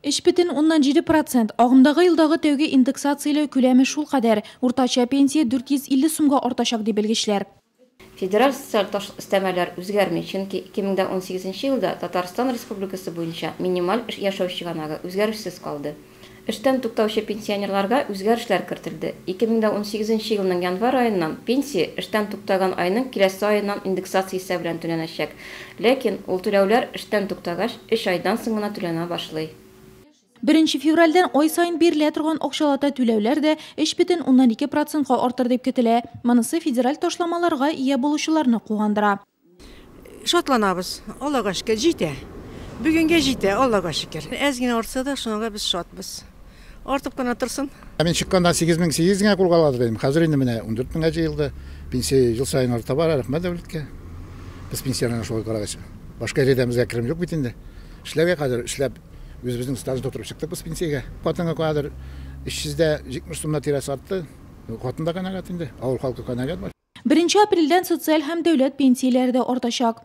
3,7%. Ағымдағы йылдагы тәүге индексациялау күләме шул кадәр. Уртача пенсия 450 сумга артачак дип белгечләр. Федераль социаль өстәмәләр үзгәрми, чөнки 2018 елда Татарстан Республикасы буенча минималь яшәү чыганагы үзгәрешсез калды. Эштән туктаучы пенсионерларга үзгәрешләр кертелде. 2018 елның январь аеннан пенсия эштән туктаган айның киләсе аеннан индексациясе белән түләнәчәк. Ләкин ул түләүләр эштән туктагач 3 айдан соң гына түләнә башлый. 1 февральдән ай сайын бирелә торган акчалата түләүләр дә 3,2%ка артыр дип көтелә. Монысы федераль ташламаларга ия булучыларны куандыра. Шатланабыз. Аллага шөкер җитә. Бүгенгә җитә, Аллага шөкер. Әз генә артса да, шуңа без шатбыз. Артып кына торсын. Мен чыкканда 8800 кул калады дидем. Хәзер инде менә 14000 җыелды. Пенсия ел сайын арта бара, рәхмәт дәүләткә. Без пенсияләрне шулай карагач. Башка редәмизгә керем юк бит инде. Эшләгә кадәр эшләп үзебезнең стажда утырып чыктык без пенсиягә. Хатынга кадәр 370 сумнан тирәсе артты. Хатында канагат инде. Авыл халкы канагат бар. 1 апрельдән социаль һәм дәүләт пенсияләре дә артачак.